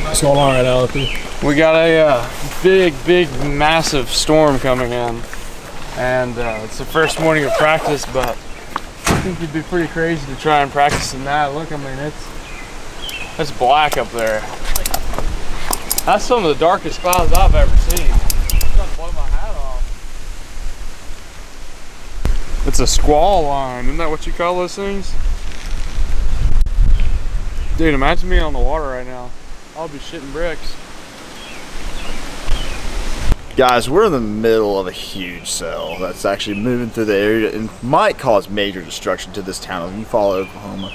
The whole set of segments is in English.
What's going on right now, Alfie? We got a big, massive storm coming in. And it's the first morning of practice, but I think it'd be pretty crazy to try and practice in that. Look, I mean, it's black up there. That's some of the darkest clouds I've ever seen. It's gonna blow my hat off. It's a squall line, isn't that what you call those things? Dude, imagine being on the water right now. I'll be shitting bricks. Guys, we're in the middle of a huge cell that's actually moving through the area and might cause major destruction to this town of Eufaula, Oklahoma.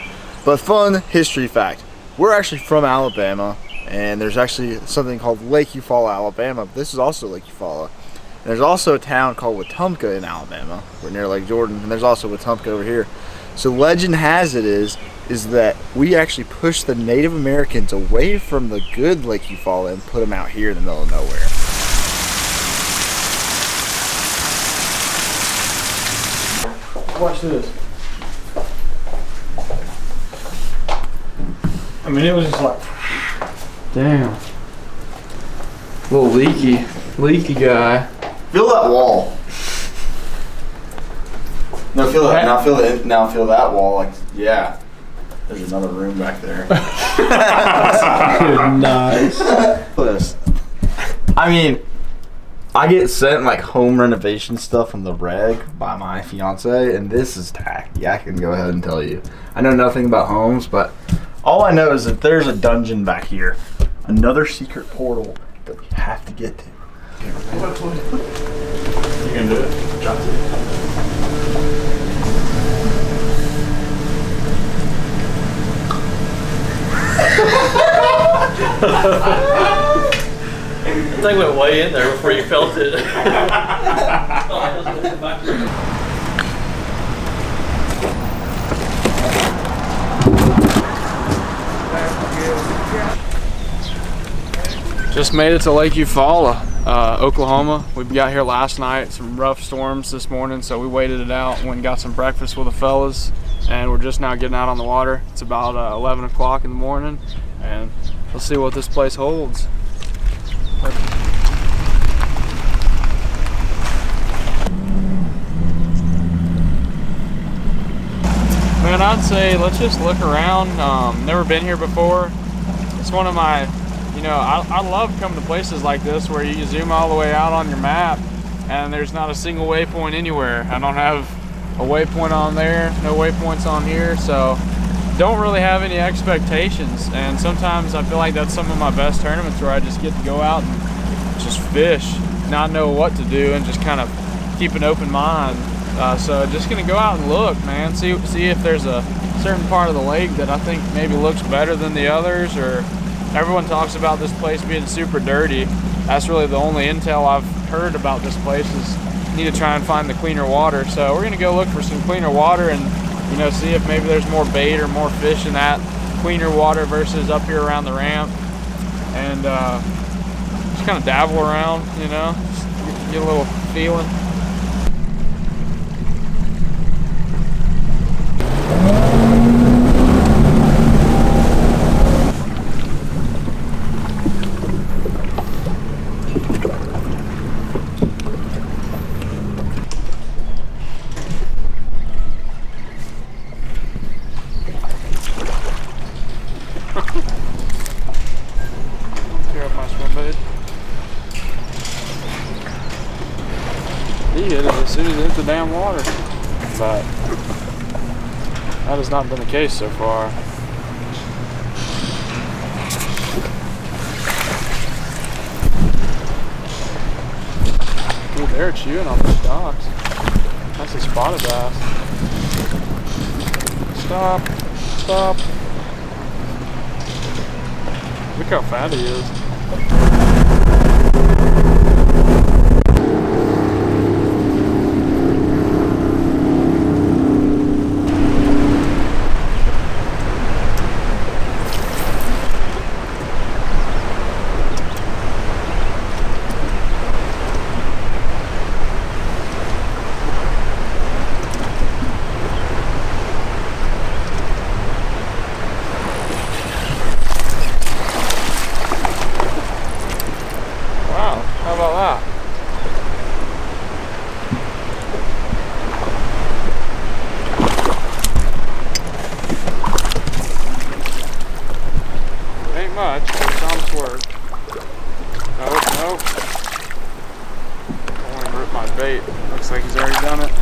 But fun history fact, we're actually from Alabama, and there's actually something called Lake Eufaula, Alabama. This is also Lake Eufaula. And there's also a town called Wetumpka in Alabama. We're near Lake Jordan, and there's also Wetumpka over here. So legend has it is that we actually pushed the Native Americans away from the good Lake Eufaula and put them out here in the middle of nowhere. Watch this. I mean, it was just like, damn. Little leaky guy. Feel that wall. No, feel that. Now feel that wall. Like, yeah. There's another room back there. Nice. I mean, I get sent like home renovation stuff from the reg by my fiance, and this is tacky. I can go ahead and tell you. I know nothing about homes, but all I know is that there's a dungeon back here, another secret portal that we have to get to. You can do it. Try to. I think went way in there before you felt it. Just made it to Lake Eufaula, Oklahoma. We got here last night, some rough storms this morning, so we waited it out, went and got some breakfast with the fellas, and we're just now getting out on the water. It's about 11 o'clock in the morning, and we'll see what this place holds. Man, I'd say let's just look around. Never been here before. It's one of my, you know, I love coming to places like this where you can zoom all the way out on your map and there's not a single waypoint anywhere. I don't have a waypoint on there, no waypoints on here, so don't really have any expectations. And sometimes I feel like that's some of my best tournaments where I just get to go out and just fish, not know what to do, and just kind of keep an open mind. So just gonna go out and look, man, see if there's a certain part of the lake that I think maybe looks better than the others, or everyone talks about this place being super dirty. That's really the only intel I've heard about this place is you need to try and find the cleaner water. So we're gonna go look for some cleaner water and, you know, see if maybe there's more bait or more fish in that cleaner water versus up here around the ramp, and just kind of dabble around, you know, just get a little feeling. He hit it as soon as it hit the damn water, but that has not been the case so far. Dude, they're chewing on the stalks. That's a spotted bass. Stop, stop. Look how fat he is. that. Ain't much, but it's on its work. Nope. I want to rip my bait. Looks like he's already done it.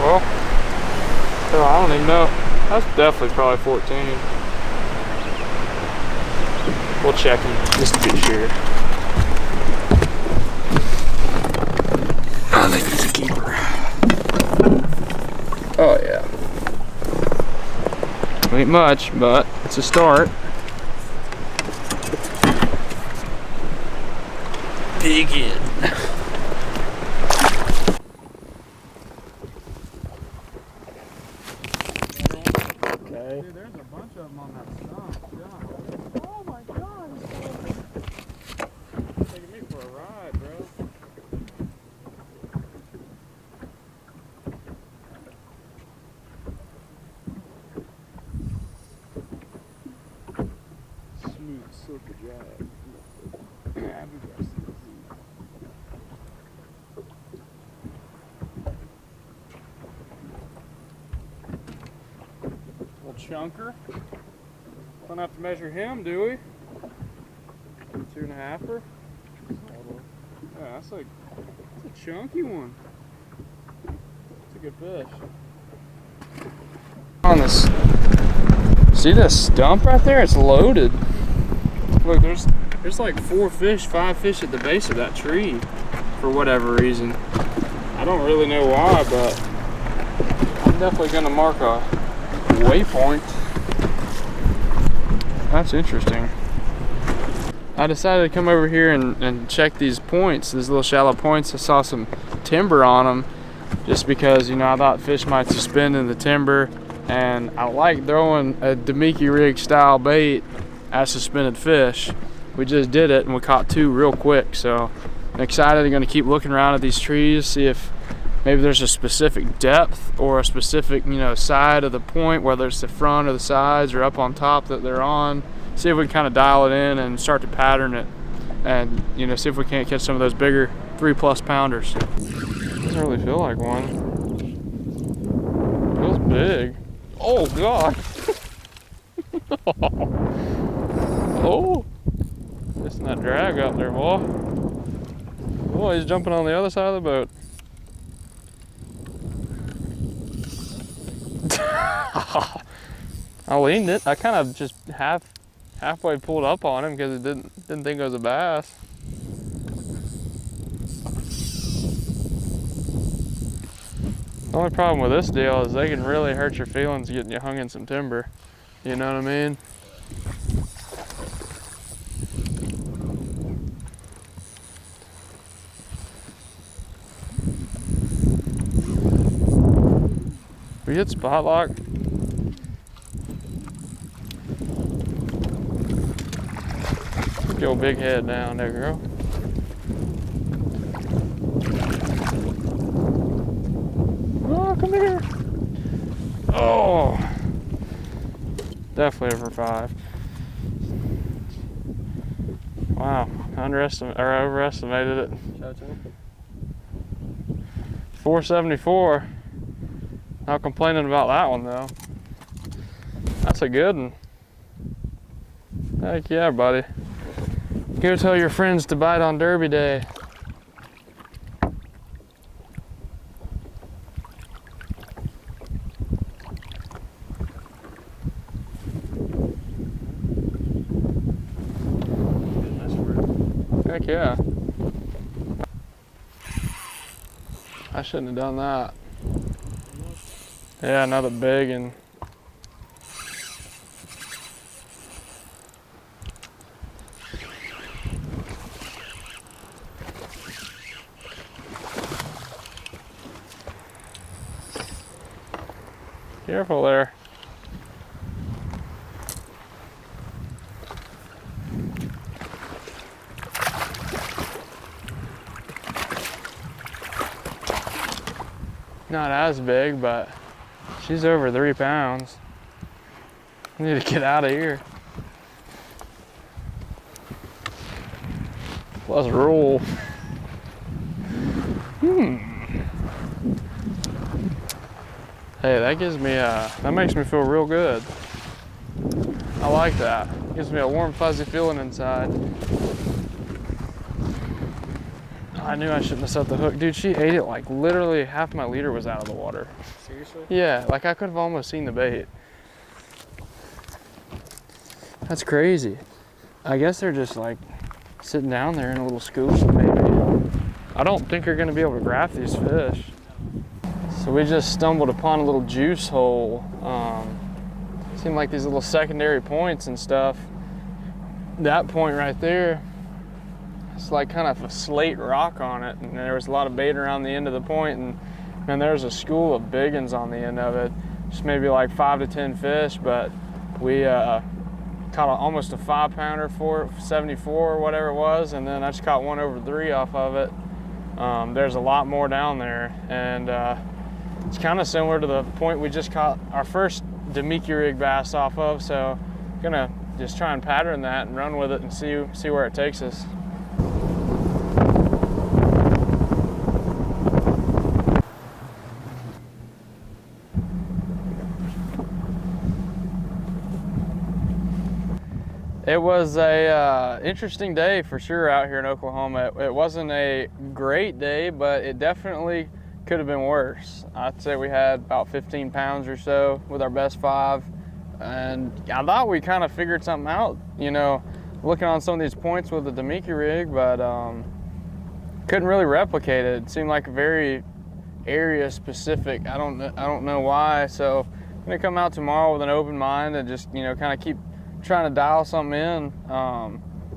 Well, hell, I don't even know. That's definitely probably 14. We'll check him just to be sure. I think he's a keeper. Oh yeah. Ain't much, but it's a start. Dig in. Okay. Dude, there's a bunch of them on that stump. Yeah. Oh my god. He's taking me for a ride, bro. Smooth silky drive. Little chunker. Don't have to measure him, do we? 2.5er. Yeah, that's a chunky one. That's a good fish. On this, see this stump right there? It's loaded. Look, there's like 5 fish at the base of that tree for whatever reason. I don't really know why, but I'm definitely gonna mark a waypoint. That's interesting. I decided to come over here and check these points, these little shallow points. I saw some timber on them just because, you know, I thought fish might suspend in the timber, and I like throwing a Demiki rig style bait at suspended fish. We just did it and we caught 2 real quick, so I'm excited. I'm gonna keep looking around at these trees, see if maybe there's a specific depth or a specific, you know, side of the point, whether it's the front or the sides or up on top that they're on. See if we can kind of dial it in and start to pattern it, and, you know, see if we can't catch some of those bigger 3+ pounders. Doesn't really feel like one. Feels big. Oh god. Oh, missing that drag out there, boy. Oh, he's jumping on the other side of the boat. I leaned it. I kind of just halfway pulled up on him because it didn't think it was a bass. The only problem with this deal is they can really hurt your feelings getting you hung in some timber. You know what I mean? We hit spot lock. Put your big head down there, girl. Oh, come here. Oh, definitely over 5. Wow, overestimated it. 474. Not complaining about that one though. That's a good one. Heck yeah, buddy. Go tell your friends to bite on Derby Day. Heck yeah. I shouldn't have done that. Yeah, another big one. Careful there. Not as big, but She's over 3 pounds. I need to get out of here. Let's roll. Hey, that gives me that makes me feel real good. I like that. Gives me a warm, fuzzy feeling inside. I knew I shouldn't have set the hook. Dude, she ate it like literally half my leader was out of the water. Seriously? Yeah, like I could have almost seen the bait. That's crazy. I guess they're just like sitting down there in a little school maybe. I don't think you're gonna be able to graph these fish. So we just stumbled upon a little juice hole. Seemed like these little secondary points and stuff. That point right there, it's like kind of a slate rock on it, and there was a lot of bait around the end of the point, and there's a school of big ones on the end of it. Just maybe like 5 to 10 fish, but we caught almost a 5-pounder for 74 or whatever it was, and then I just caught one over 3 off of it. There's a lot more down there, and it's kind of similar to the point we just caught our first Demiki rig bass off of, so I'm gonna just try and pattern that and run with it and see where it takes us. It was a interesting day for sure out here in Oklahoma. It wasn't a great day, but it definitely could have been worse. I'd say we had about 15 pounds or so with our best 5, and I thought we kind of figured something out, you know, looking on some of these points with the Demiki rig, but couldn't really replicate it. It seemed like very area specific. I don't know why. So I'm gonna come out tomorrow with an open mind and just, you know, kind of keep trying to dial something in.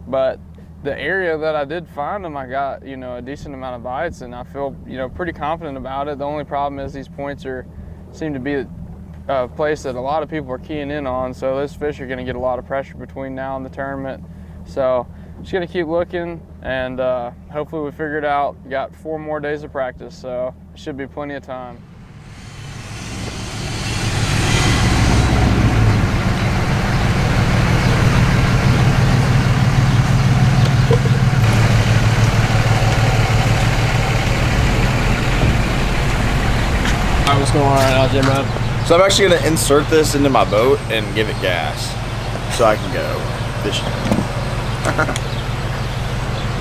But the area that I did find them, I got, you know, a decent amount of bites, and I feel, you know, pretty confident about it. The only problem is these points seem to be a place that a lot of people are keying in on, so those fish are going to get a lot of pressure between now and the tournament. So just going to keep looking, and hopefully we figure it out. Got 4 more days of practice, so it should be plenty of time. Alright, what's going on right now, Jim? So I'm actually gonna insert this into my boat and give it gas so I can go fishing.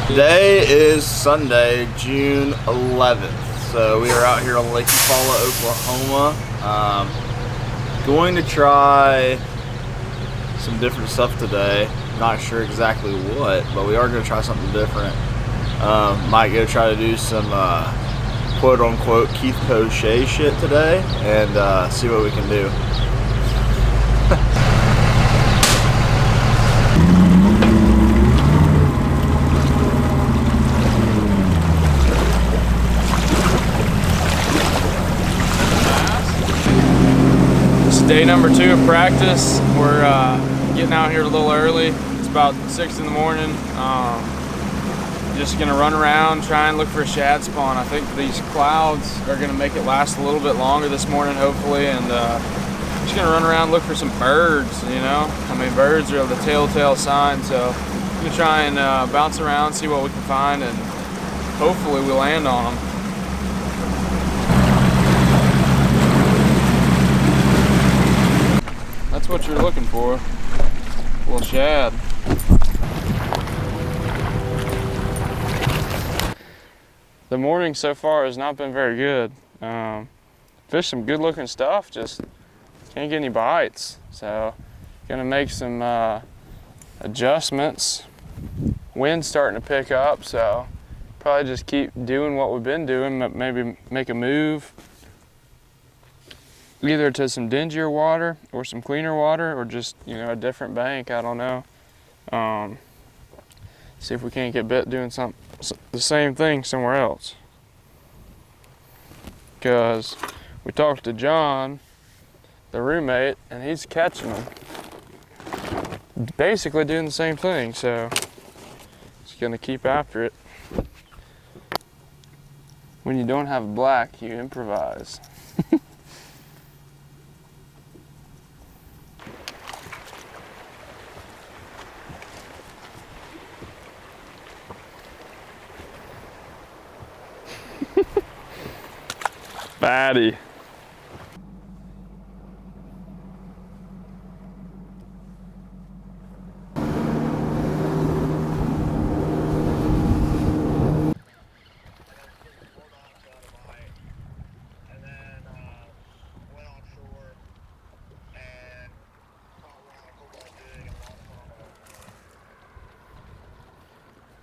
Today is Sunday, June 11th. So we are out here on Lake Eufaula, Oklahoma. Going to try some different stuff today. Not sure exactly what, but we are gonna try something different. Might go try to do some quote-unquote Keith Pochet shit today and see what we can do. This is day number 2 of practice. We're getting out here a little early. It's about 6 in the morning. Just gonna run around, try and look for a shad spawn. I think these clouds are gonna make it last a little bit longer this morning, hopefully, and just gonna run around, look for some birds, you know? I mean, birds are the telltale sign, so I'm gonna try and bounce around, see what we can find, and hopefully we land on them. That's what you're looking for, a little shad. The morning so far has not been very good. Fished some good looking stuff, just can't get any bites. So gonna make some adjustments. Wind's starting to pick up, so probably just keep doing what we've been doing, but maybe make a move either to some dingier water or some cleaner water, or just, you know, a different bank. I don't know. See if we can't get bit doing the same thing somewhere else. Because we talked to John, the roommate, and he's catching them. Basically doing the same thing, so just gonna keep after it. When you don't have black, you improvise. Fatty.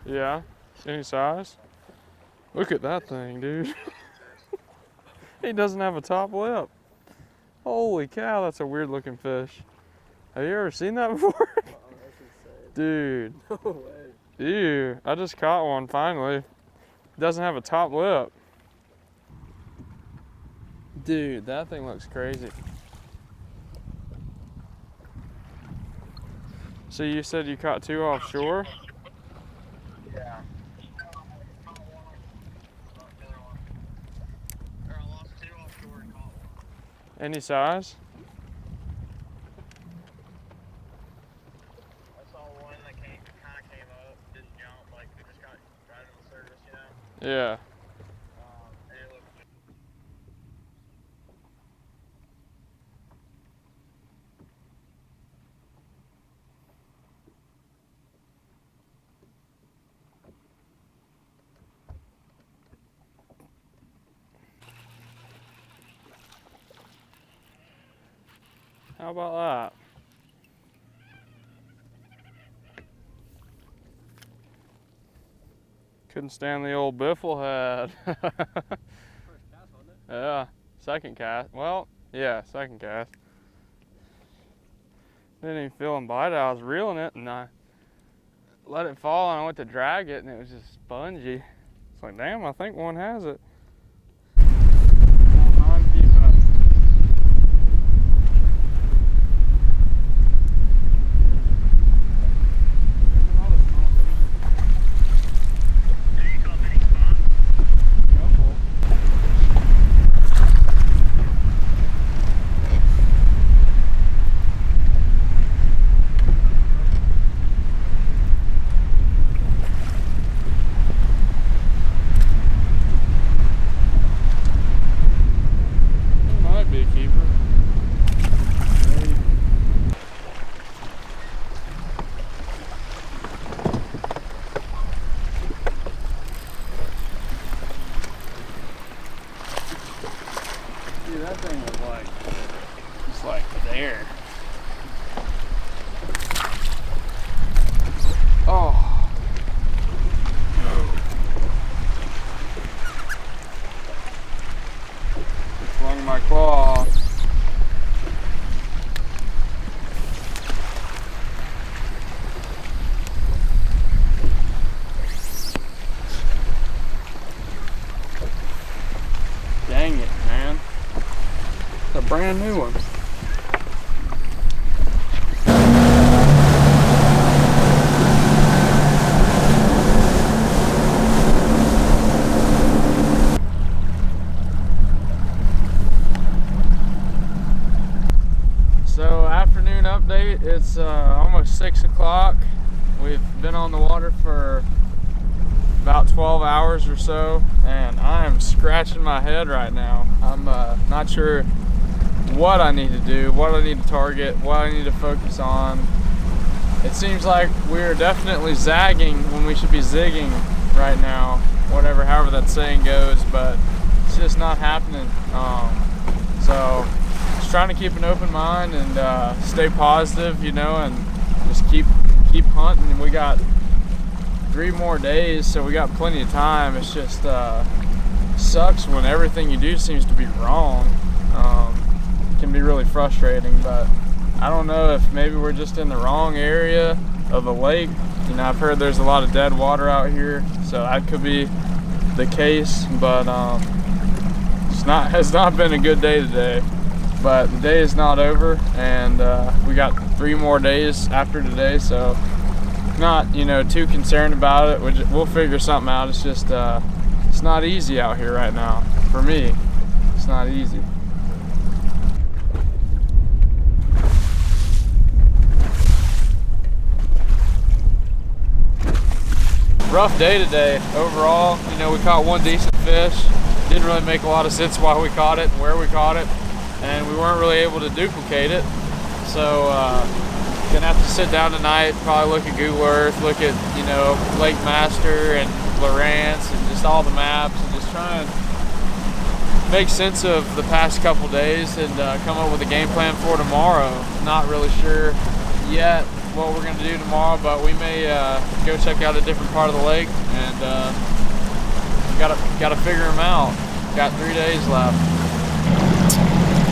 Yeah, any size? Look at that thing, dude. He doesn't have a top lip. Holy cow, that's a weird looking fish. Have you ever seen that before? Dude. No way. Ew, I just caught one finally. Doesn't have a top lip. Dude, that thing looks crazy. So you said you caught 2 offshore? Yeah. I lost 2 offshore and caught 1. Any size? I saw one that kind of came up, didn't jump, like it just got right on the surface, you know? Yeah. And it looked good. How about that? Couldn't stand the old biffle head. First cast, wasn't it? Yeah, second cast. Well, yeah, second cast. Didn't even feel him bite it. I was reeling it and I let it fall and I went to drag it and it was just spongy. It's like, damn, I think one has it. I'm keeping it. That thing was like, just like there. Oh. Flung my claw. Dang it, man. A brand new one. So afternoon update, it's almost 6 o'clock. We've been on the water for about 12 hours or so and I am scratching my head right now. I'm not sure what I need to do, what I need to target, what I need to focus on. It seems like we're definitely zagging when we should be zigging right now, however that saying goes, but it's just not happening. So just trying to keep an open mind and stay positive, you know, and just keep hunting. And we got 3 more days, so we got plenty of time. It's just sucks when everything you do seems to be wrong. It can be really frustrating, but I don't know if maybe we're just in the wrong area of the lake. You know, I've heard there's a lot of dead water out here, so that could be the case, but it's not been a good day today. But the day is not over, and we got 3 more days after today, so not, you know, too concerned about it. We'll figure something out. It's just it's not easy out here right now. For me, it's not easy. Rough day today overall. You know, we caught 1 decent fish, didn't really make a lot of sense why we caught it and where we caught it, and we weren't really able to duplicate it. So gonna have to sit down tonight, probably look at Google Earth, look at, you know, Lake Master and Lawrence and just all the maps, and just try and make sense of the past couple days and come up with a game plan for tomorrow. Not really sure yet what we're gonna do tomorrow, but we may go check out a different part of the lake, and gotta figure them out. Got 3 days left.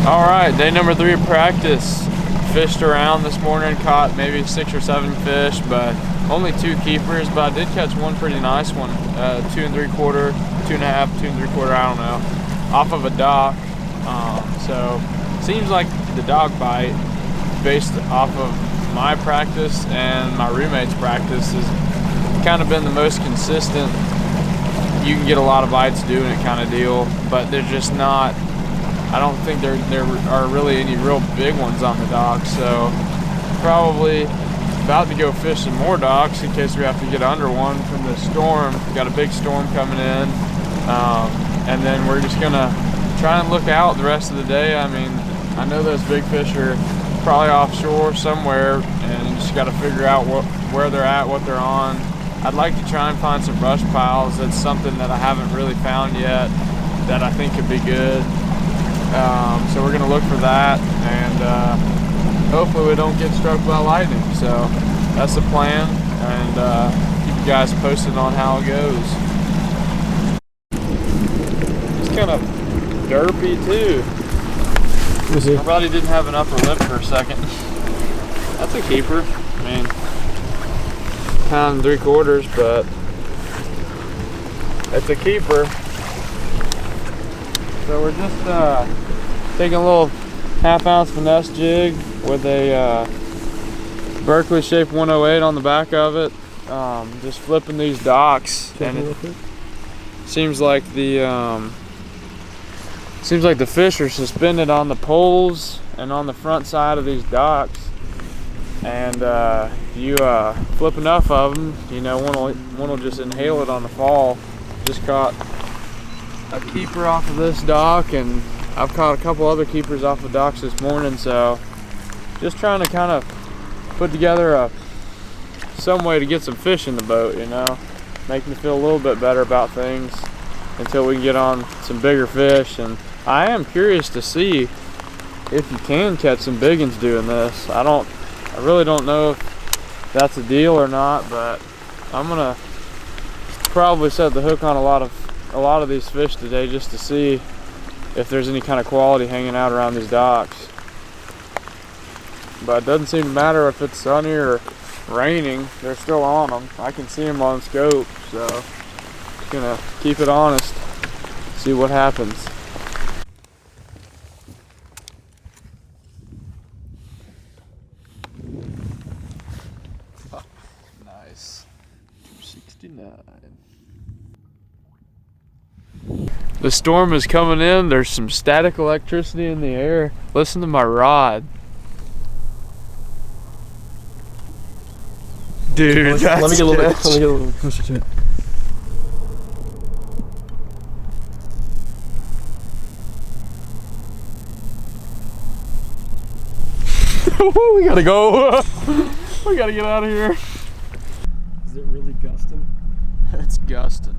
All right, day number 3 of practice. Fished around this morning, caught maybe 6 or 7 fish, but only 2 keepers. But I did catch one pretty nice one, 2 3/4, 2 1/2, 2 3/4, I don't know, off of a dock. So seems like the dog bite, based off of my practice and my roommate's practice, has kind of been the most consistent. You can get a lot of bites doing it kind of deal, but they're just not, I don't think there are really any real big ones on the dock. So probably about to go fish some more docks in case we have to get under one from the storm. We've got a big storm coming in, and then we're just gonna try and look out the rest of the day. I mean, I know those big fish are probably offshore somewhere, and you just got to figure out where they're at, what they're on. I'd like to try and find some brush piles. That's something that I haven't really found yet that I think could be good. So we're gonna look for that, and hopefully we don't get struck by lightning. So that's the plan, and keep you guys posted on how it goes. It's kind of derpy too. My buddy didn't have an upper lip for a second. That's a keeper. I mean, 1 3/4, but it's a keeper. So we're just taking a little 1/2 ounce finesse jig with a Berkeley shaped 108 on the back of it. Just flipping these docks, and it seems like the fish are suspended on the poles and on the front side of these docks. And you flip enough of them, you know, one will just inhale it on the fall. Just caught a keeper off of this dock, and I've caught a couple other keepers off of docks this morning. So just trying to kind of put together some way to get some fish in the boat, you know, make me feel a little bit better about things until we can get on some bigger fish. And I am curious to see if you can catch some big ones doing this. I really don't know if that's a deal or not, but I'm gonna probably set the hook on a lot of these fish today just to see if there's any kind of quality hanging out around these docks. But it doesn't seem to matter if it's sunny or raining, they're still on them. I can see them on scope, so just gonna keep it honest, see what happens. Nice. 69. The storm is coming in. There's some static electricity in the air. Listen to my rod. Dude, that's Let me get a little closer to it. We gotta go. We gotta get out of here. Is it really gusting? It's gusting.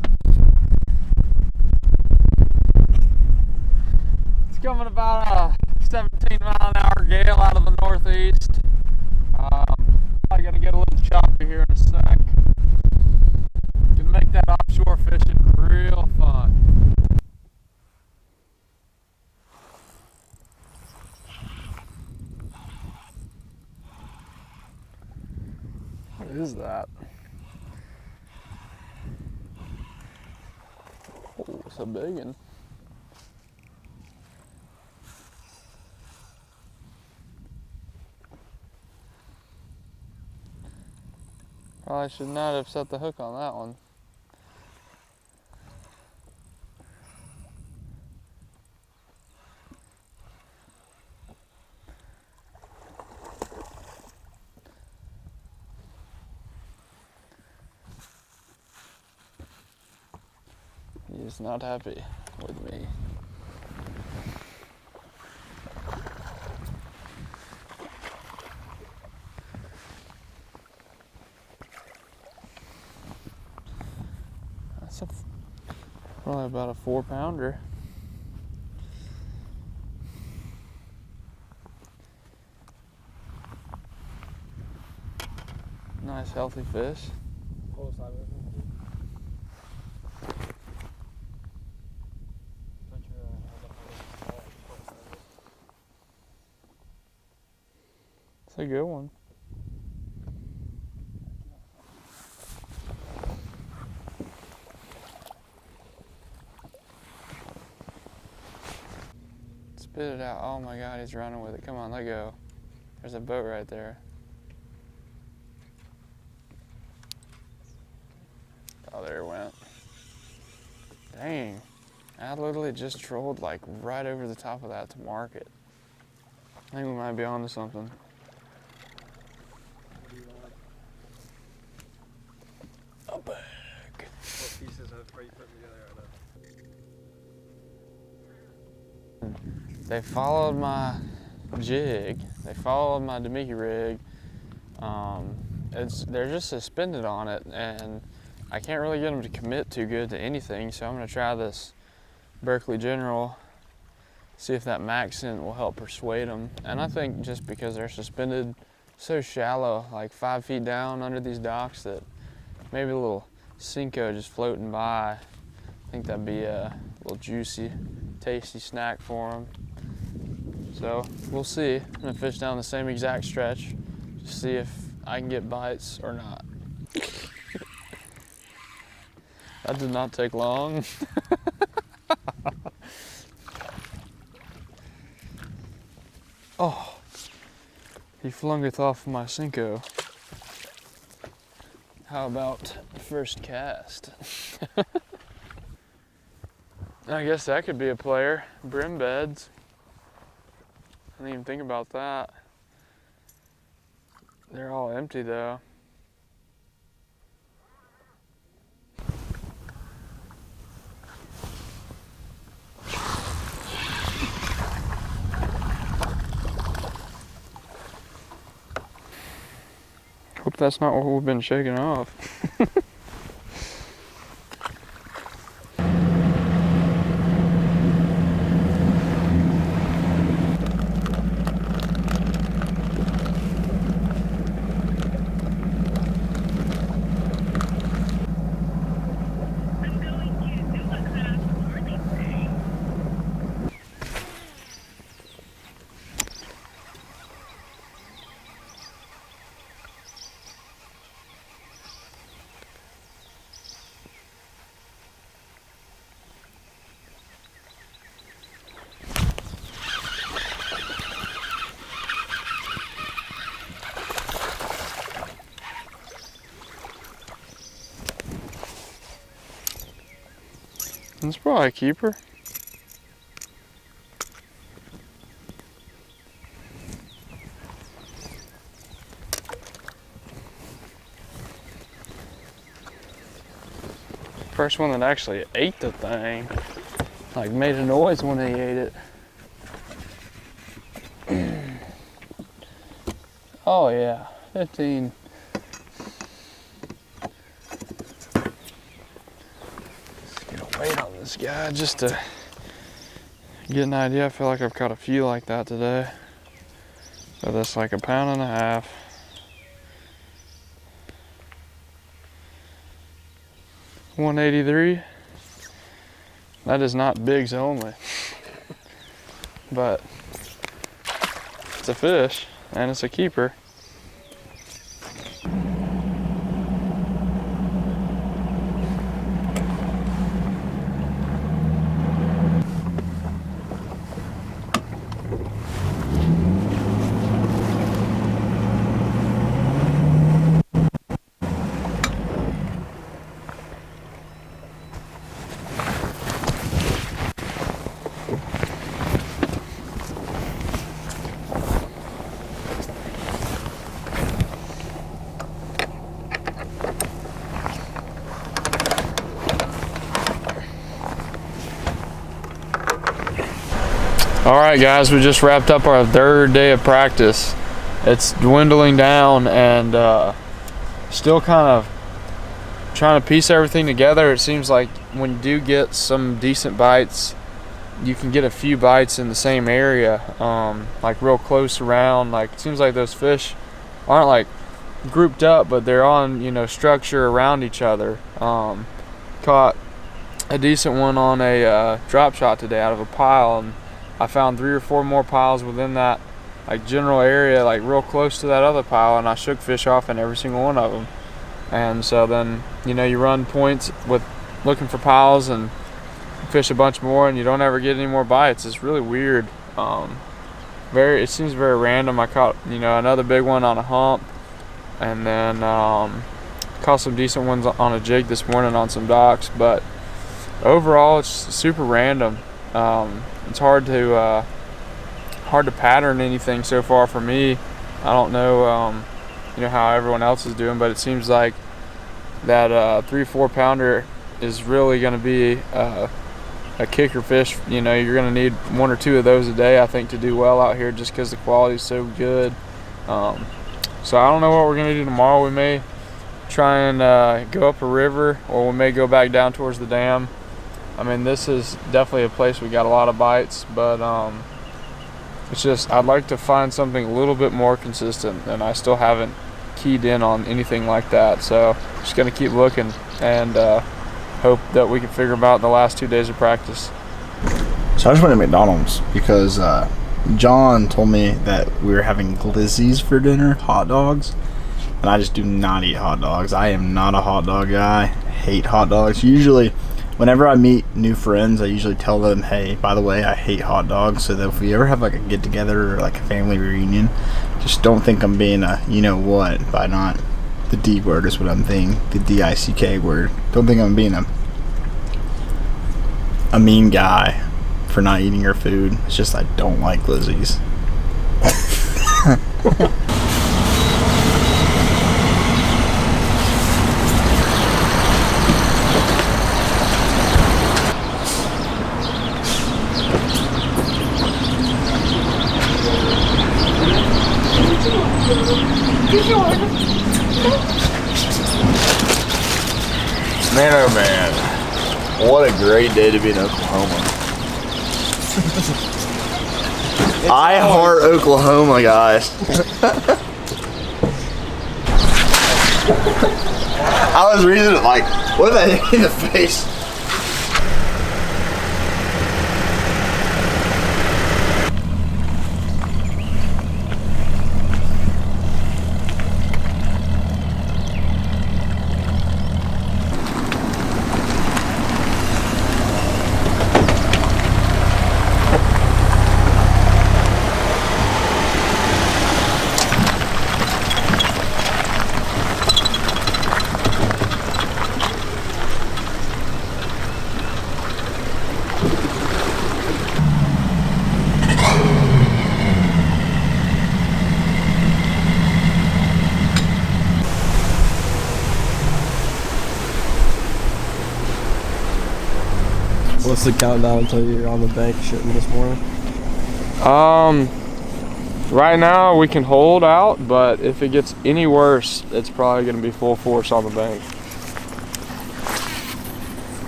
It's coming about a 17-mile-an-hour gale out of the northeast. I gotta get a little choppy here in a sec. Can make that offshore fishing real fun. What is that? Oh, it's a big one. Probably should not have set the hook on that one. He is not happy with me. That's probably about a 4-pounder. Nice healthy fish. Pull sideways. Put your It's a good one. Spit it out. Oh my God, he's running with it. Come on, let go. There's a boat right there. Oh, there it went. Dang. I literally just trolled like right over the top of that to mark it. I think we might be onto something. A bag. What pieces are you putting together right now? They followed my jig. They followed my Demiki rig. They're just suspended on it, and I can't really get them to commit too good to anything. So I'm gonna try this Berkeley General, see if that Maxent will help persuade them. And I think just because they're suspended so shallow, like 5 feet down under these docks, that maybe a little Cinco just floating by, I think that'd be a little juicy, tasty snack for them. So we'll see. I'm gonna fish down the same exact stretch to see if I can get bites or not. That did not take long. Oh, he flung it off my Cinco. How about first cast? I guess that could be a player. Brim beds. I didn't even think about that. They're all empty though. Hope that's not what we've been shaking off. That's probably a keeper. First one that actually ate the thing. Like made a noise when they ate it. Oh yeah, 15. Weight on this guy just to get an idea. I feel like I've caught a few like that today. So that's like 1.5 pounds. $183. That is not bigs only, but it's a fish and it's a keeper. All right, guys, we just wrapped up our 3rd day of practice. It's dwindling down and still kind of trying to piece everything together. It seems like when you do get some decent bites, you can get a few bites in the same area, like real close around. Like it seems like those fish aren't like grouped up, but they're on, you know, structure around each other. Caught a decent one on a drop shot today out of a pile, and I found 3 or 4 more piles within that like general area, like real close to that other pile, and I shook fish off in every single one of them. And so then, you know, you run points with looking for piles and fish a bunch more, and you don't ever get any more bites. It's really weird. It seems very random. I caught, you know, another big one on a hump, and then caught some decent ones on a jig this morning on some docks, but overall it's super random. It's hard to pattern anything so far for me. I don't know you know, how everyone else is doing, but it seems like that 3-4 pounder is really going to be a kicker fish. You know, you're going to need 1 or 2 of those a day, I think, to do well out here, just because the quality is so good. So I don't know what we're going to do tomorrow. We may try and go up a river, or we may go back down towards the dam. I mean, this is definitely a place we got a lot of bites, but it's just, I'd like to find something a little bit more consistent, and I still haven't keyed in on anything like that. So just gonna keep looking and hope that we can figure them out in the last 2 days of practice. So I just went to McDonald's because John told me that we were having glizzies for dinner, hot dogs, and I just do not eat hot dogs. I am not a hot dog guy. Hate hot dogs. Usually, whenever I meet new friends, I usually tell them, hey, by the way, I hate hot dogs, so that if we ever have like a get together or like a family reunion, just don't think I'm being a you know what by not the D word is what I'm thinking, the D-I-C-K word. Don't think I'm being a mean guy for not eating your food. It's just I don't like glizzies. Man, oh man, what a great day to be in Oklahoma. I heart Oklahoma, guys. I was reading it like, what if I hit me in the face? What's the countdown until you're on the bank shooting this morning? Right now we can hold out, but if it gets any worse, it's probably going to be full force on the bank.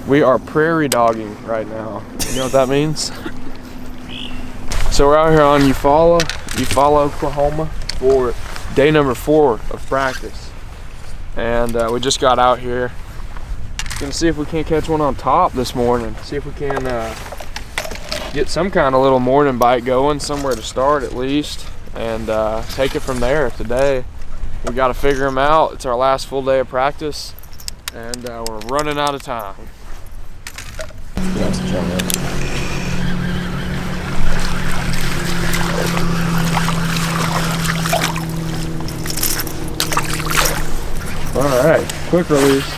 We are prairie dogging right now. You know what that means? So we're out here on Eufaula, Oklahoma for day number 4 of practice. And we just got out here. Gonna see if we can't catch one on top this morning. See if we can get some kind of little morning bite going, somewhere to start at least, and take it from there today. We got to figure them out. It's our last full day of practice, and we're running out of time. All right, quick release.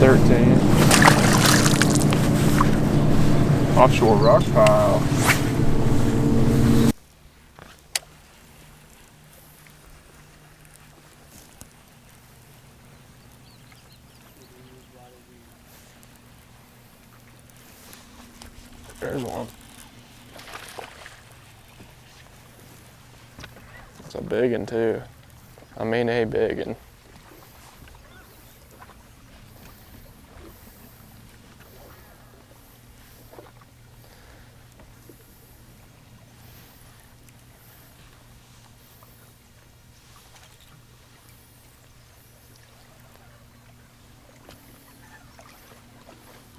13. Offshore rock pile. There's one. It's a big one too. I mean a big one.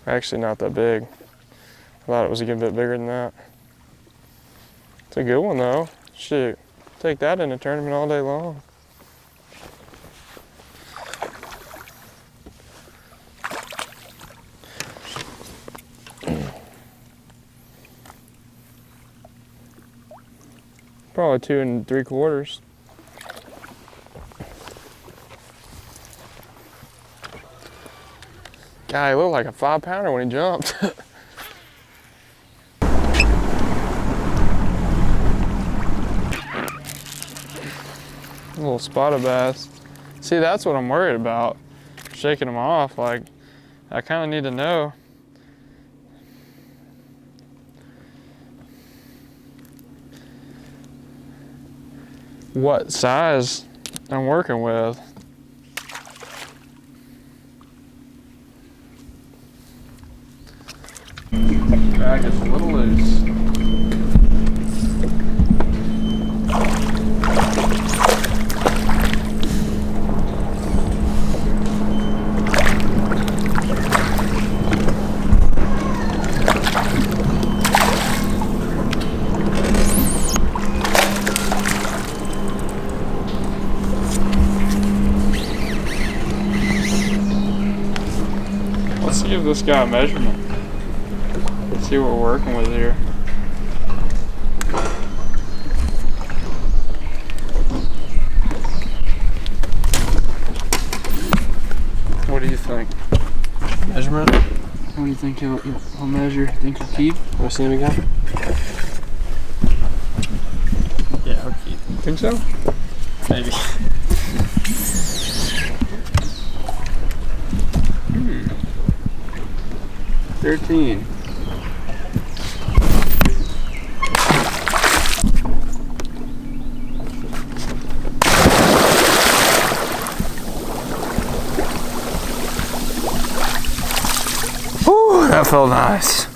Actually not that big. I thought it was a good bit bigger than that. It's a good one though. Shoot, take that in a tournament all day long. Probably 2 3/4. Guy, he looked like a 5-pounder when he jumped. A little spotted bass. See, that's what I'm worried about. Shaking them off, like, I kind of need to know. What size I'm working with. Drag is a little loose. Let's give this guy a measurement. Let's see what we're working with here. What do you think? Measurement? What do you think he'll measure? Think he'll keep? Want to see him again? Yeah, he'll keep. Think so? Maybe. 13. Whew, that felt nice.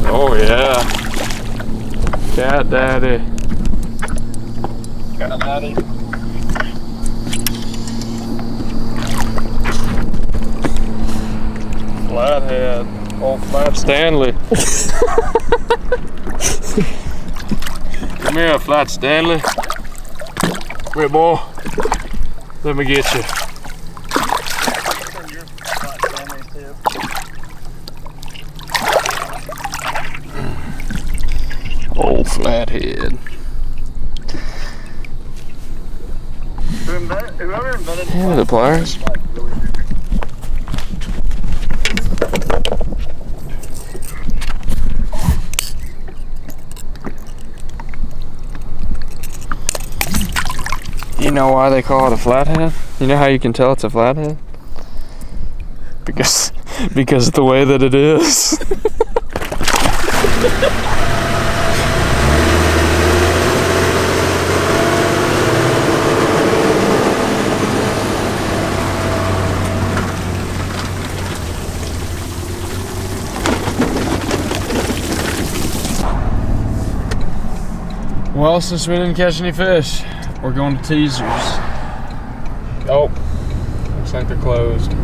Oh yeah. Cat daddy. Cat daddy. Flathead. Old Flat Stanley. Come here, Flat Stanley. Come here, boy. Let me get you. Old Flathead. Whoever invented Yeah, the pliers. You know why they call it a flathead? You know how you can tell it's a flathead? Because of the way that it is. Well, since we didn't catch any fish, we're going to teasers. Oh, looks like they're closed. I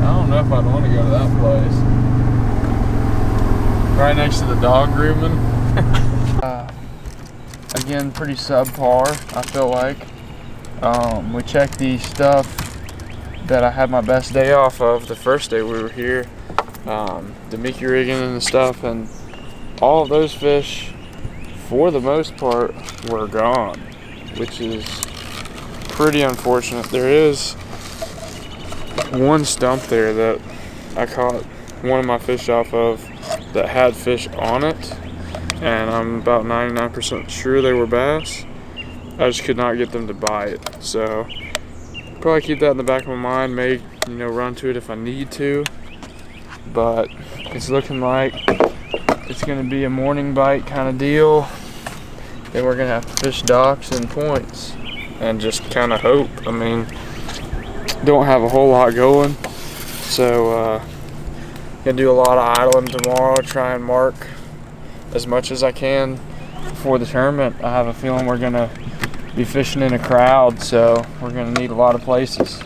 don't know if I'd want to go to that place. Right next to the dog grooming. Again, pretty subpar, I feel like. We checked the stuff that I had my best day off of the first day we were here. The Mickey rigging and the stuff, and all of those fish, for the most part, were gone, which is pretty unfortunate. There is one stump there that I caught one of my fish off of that had fish on it, and I'm about 99% sure they were bass. I just could not get them to bite, so probably keep that in the back of my mind. May, you know, run to it if I need to, but it's looking like it's gonna be a morning bite kind of deal. Then we're gonna have to fish docks and points and just kind of hope. I mean, don't have a whole lot going, so gonna do a lot of idling tomorrow, try and mark as much as I can before the tournament. I have a feeling we're gonna be fishing in a crowd, so we're gonna need a lot of places.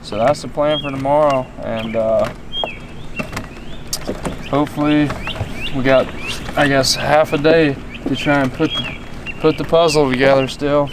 So that's the plan for tomorrow, and hopefully we got, I guess, half a day to try and put the puzzle together still.